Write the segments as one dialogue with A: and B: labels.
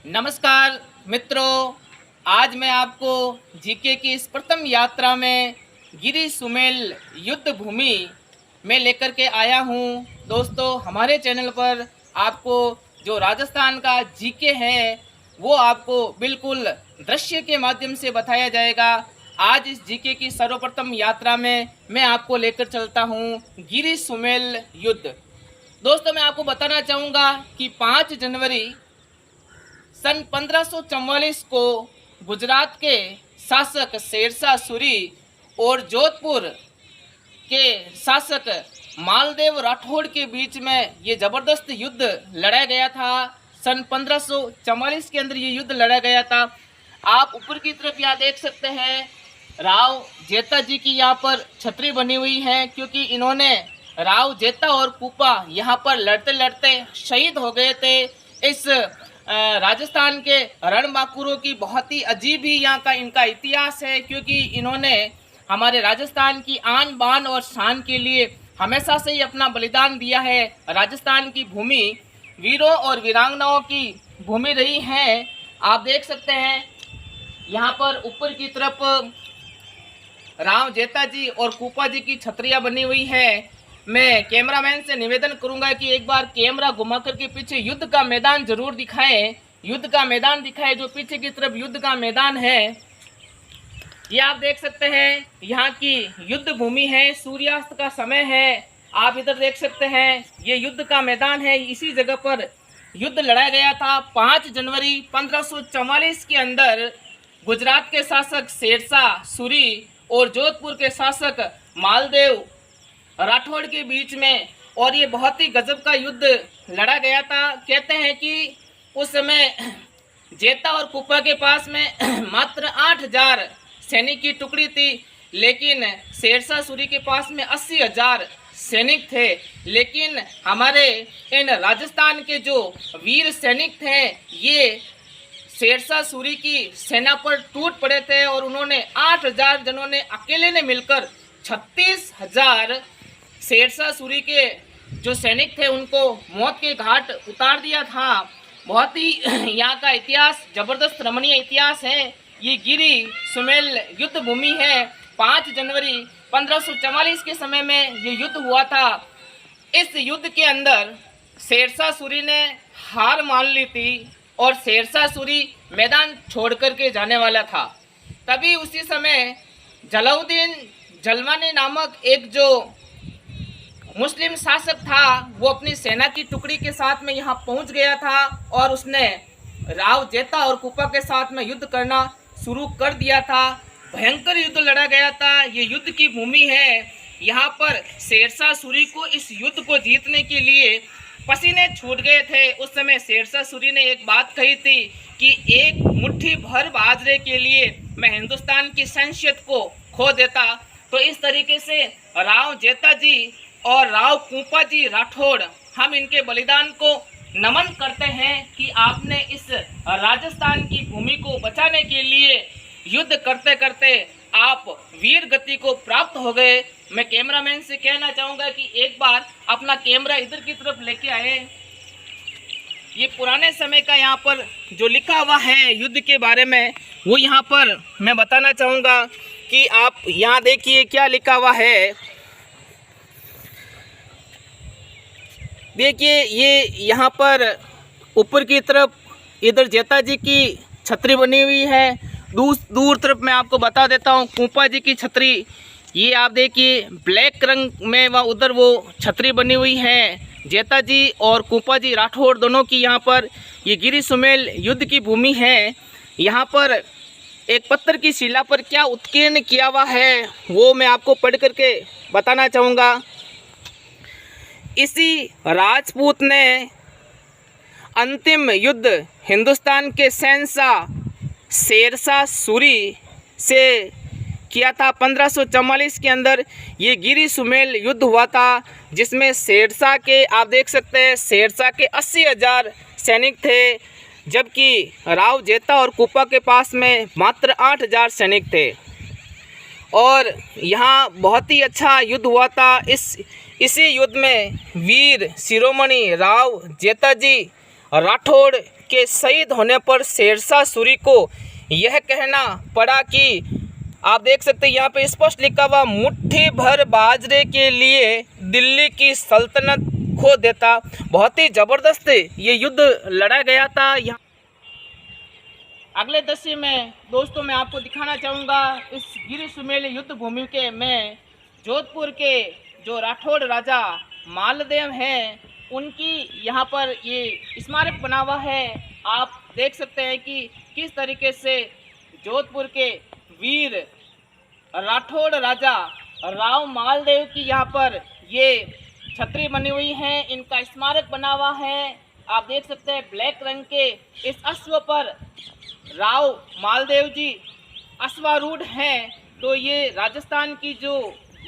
A: नमस्कार मित्रों, आज मैं आपको जीके की इस प्रथम यात्रा में गिरी सुमेल युद्ध भूमि में लेकर के आया हूं। दोस्तों, हमारे चैनल पर आपको जो राजस्थान का जीके है वो आपको बिल्कुल दृश्य के माध्यम से बताया जाएगा। आज इस जीके की सर्वप्रथम यात्रा में मैं आपको लेकर चलता हूं गिरी सुमेल युद्ध। दोस्तों, मैं आपको बताना चाहूँगा कि 5 जनवरी सन 1544 को गुजरात के शासक शेरशाह सूरी और जोधपुर के शासक मालदेव राठौड़ के बीच में ये ज़बरदस्त युद्ध लड़ा गया था। सन 1544 के अंदर ये युद्ध लड़ा गया था। आप ऊपर की तरफ यहाँ देख सकते हैं, राव जेता जी की यहाँ पर छतरी बनी हुई है, क्योंकि इन्होंने राव जेता और कुपा यहाँ पर लड़ते लड़ते शहीद हो गए थे। इस राजस्थान के रणबांकुरों की बहुत ही अजीब ही यहाँ का इनका इतिहास है, क्योंकि इन्होंने हमारे राजस्थान की आन बान और शान के लिए हमेशा से ही अपना बलिदान दिया है। राजस्थान की भूमि वीरों और वीरांगनाओं की भूमि रही है। आप देख सकते हैं यहाँ पर ऊपर की तरफ राव जेता जी और कुपा जी की छतरियाँ बनी हुई है। मैं कैमरामैन से निवेदन करूंगा कि एक बार कैमरा घुमा करके पीछे युद्ध का मैदान जरूर दिखाएं। युद्ध का मैदान दिखाए, जो पीछे की तरफ युद्ध का मैदान है ये आप देख सकते हैं। यहाँ की युद्ध भूमि है, सूर्यास्त का समय है। आप इधर देख सकते हैं, ये युद्ध का मैदान है। इसी जगह पर युद्ध लड़ा गया था 5 जनवरी 1544 के अंदर गुजरात के शासक शेरशाह सूरी और जोधपुर के शासक मालदेव राठौड़ के बीच में। और ये बहुत ही गजब का युद्ध लड़ा गया था। कहते हैं कि उस समय जेता और कुपा के पास में मात्र 8000 सैनिक की टुकड़ी थी, लेकिन शेरशाह सूरी के पास में 80,000 सैनिक थे। लेकिन हमारे इन राजस्थान के जो वीर सैनिक थे ये शेरशाह सूरी की सेना पर टूट पड़े थे और उन्होंने 8000 जनों ने अकेले ने मिलकर 36,000 शेरशाह सूरी के जो सैनिक थे उनको मौत के घाट उतार दिया था। बहुत ही यहाँ का इतिहास जबरदस्त रमणीय इतिहास है। ये गिरी सुमेल युद्ध भूमि है। 5 जनवरी 1544 के समय में ये युद्ध हुआ था। इस युद्ध के अंदर शेरशाह सूरी ने हार मान ली थी और शेरशाह सूरी मैदान छोड़ करके जाने वाला था। तभी उसी समय जलाउद्दीन जलवानी नामक एक जो मुस्लिम शासक था वो अपनी सेना की टुकड़ी के साथ में यहाँ पहुँच गया था और उसने राव जेता और कुपा के साथ में युद्ध करना शुरू कर दिया था। भयंकर युद्ध लड़ा गया था। ये युद्ध की भूमि है। यहाँ पर शेरशाह सूरी को इस युद्ध को जीतने के लिए पसीने छूट गए थे। उस समय शेरशाह सूरी ने एक बात कही थी कि एक मुट्ठी भर बाजरे के लिए मैं हिंदुस्तान की शमशियत को खो देता। तो इस तरीके से राव जेता जी और राव कुपा जी राठौड़, हम इनके बलिदान को नमन करते हैं कि आपने इस राजस्थान की भूमि को बचाने के लिए युद्ध करते करते आप वीर गति को प्राप्त हो गए। मैं कैमरामैन से कहना चाहूँगा कि एक बार अपना कैमरा इधर की तरफ लेके आए। ये पुराने समय का यहाँ पर जो लिखा हुआ है युद्ध के बारे में वो यहाँ पर मैं बताना चाहूँगा कि आप यहाँ देखिए क्या लिखा हुआ है। देखिए, ये यहाँ पर ऊपर की तरफ इधर जेता जी की छतरी बनी हुई है। दूर तरफ मैं आपको बता देता हूँ कुपा जी की छतरी। ये आप देखिए ब्लैक रंग में वह उधर वो छतरी बनी हुई है। जेता जी और कुपा जी राठौड़ दोनों की यहाँ पर ये गिरी सुमेल युद्ध की भूमि है। यहाँ पर एक पत्थर की शिला पर क्या उत्कीर्ण किया हुआ है वो मैं आपको पढ़ करके बताना चाहूँगा। इसी राजपूत ने अंतिम युद्ध हिंदुस्तान के शहंशाह शेरशाह सूरी से किया था। 1544 के अंदर ये गिरी सुमेल युद्ध हुआ था, जिसमें शेरशाह के आप देख सकते हैं शेरशाह के 80,000 सैनिक थे, जबकि राव जेता और कुपा के पास में मात्र 8000 सैनिक थे। और यहाँ बहुत ही अच्छा युद्ध हुआ था। इसी युद्ध में वीर शिरोमणि राव जेता जी राठौड़ के शहीद होने पर शेरशाह सूरी को यह कहना पड़ा कि आप देख सकते हैं यहाँ पे स्पष्ट लिखा हुआ, मुट्ठी भर बाजरे के लिए दिल्ली की सल्तनत खो देता। बहुत ही ज़बरदस्त ये युद्ध लड़ा गया था। यहाँ अगले दृश्य में दोस्तों मैं आपको दिखाना चाहूँगा इस गिरी सुमेल युद्ध भूमि के में जोधपुर के जो राठौड़ राजा मालदेव हैं उनकी यहाँ पर ये स्मारक बना हुआ है। आप देख सकते हैं कि किस तरीके से जोधपुर के वीर राठौड़ राजा राव मालदेव की यहाँ पर ये छतरी बनी हुई है, इनका स्मारक बना हुआ है। आप देख सकते हैं ब्लैक रंग के इस अश्व पर राव मालदेव जी अश्वारूढ़ हैं। तो ये राजस्थान की जो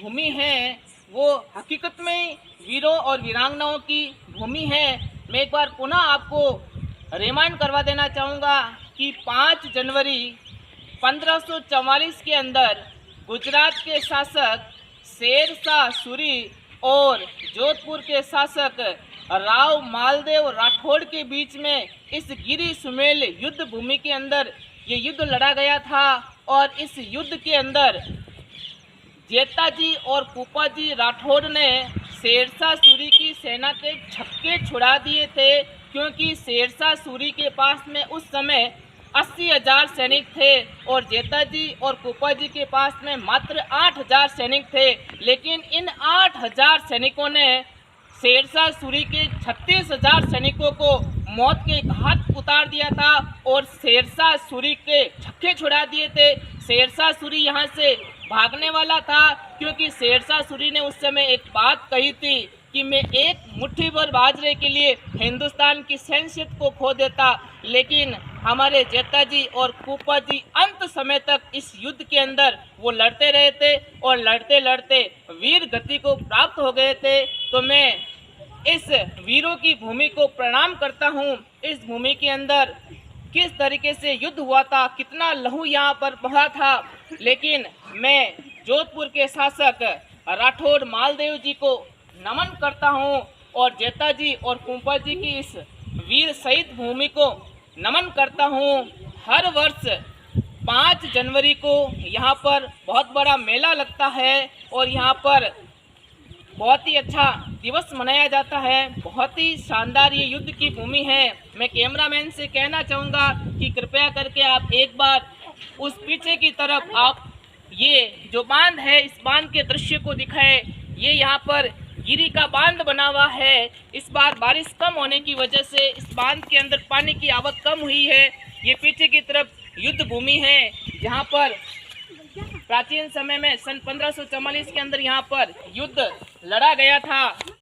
A: भूमि है वो हकीकत में वीरों और वीरांगनाओं की भूमि है। मैं एक बार पुनः आपको रिमाइंड करवा देना चाहूँगा कि 5 जनवरी 1544 के अंदर गुजरात के शासक शेरशाह सूरी और जोधपुर के शासक राव मालदेव राठौड़ के बीच में इस गिरी सुमेल युद्ध भूमि के अंदर ये युद्ध लड़ा गया था। और इस युद्ध के अंदर जेताजी और कुपाजी राठौड़ ने शेरशाह सूरी की सेना के छक्के छुड़ा दिए थे, क्योंकि शेरशाह सूरी के पास में उस समय 80,000 सैनिक थे और जेताजी और कुपाजी के पास में मात्र 8,000 सैनिक थे। लेकिन इन 8,000 सैनिकों ने शेरशाह सूरी के 36,000 सैनिकों को मौत के घाट उतार दिया था और शेरशाह सूरी के छक्के छुड़ा दिए थे। शेरशाह सूरी यहाँ से भागने वाला था, क्योंकि शेरशाह सूरी ने उस समय एक बात कही थी कि मैं एक मुट्ठी भर बाजरे के लिए हिंदुस्तान की सैन्यता को खो देता। लेकिन हमारे जेताजी और कुपाजी अंत समय तक इस युद्ध के अंदर वो लड़ते रहे थे और लड़ते लड़ते वीर गति को प्राप्त हो गए थे। तो मैं इस वीरों की भूमि को प्रणाम करता हूँ। इस भूमि के अंदर किस तरीके से युद्ध हुआ था, कितना लहू यहाँ पर बहा था। लेकिन मैं जोधपुर के शासक राठौड़ मालदेव जी को नमन करता हूँ और जेताजी और कुपाजी की इस वीर शहीद भूमि को नमन करता हूँ। हर वर्ष 5 जनवरी को यहाँ पर बहुत बड़ा मेला लगता है और यहाँ पर बहुत ही अच्छा दिवस मनाया जाता है। बहुत ही शानदार ये युद्ध की भूमि है। मैं कैमरामैन से कहना चाहूँगा कि कृपया करके आप एक बार उस पीछे की तरफ आप ये जो बांध है इस बांध के दृश्य को दिखाएं। ये यहाँ पर गिरी का बांध बना हुआ है। इस बार बारिश कम होने की वजह से इस बांध के अंदर पानी की आवक कम हुई है। ये पीछे की तरफ युद्ध भूमि है, जहाँ पर प्राचीन समय में सन 1544 के अंदर यहाँ पर युद्ध लड़ा गया था।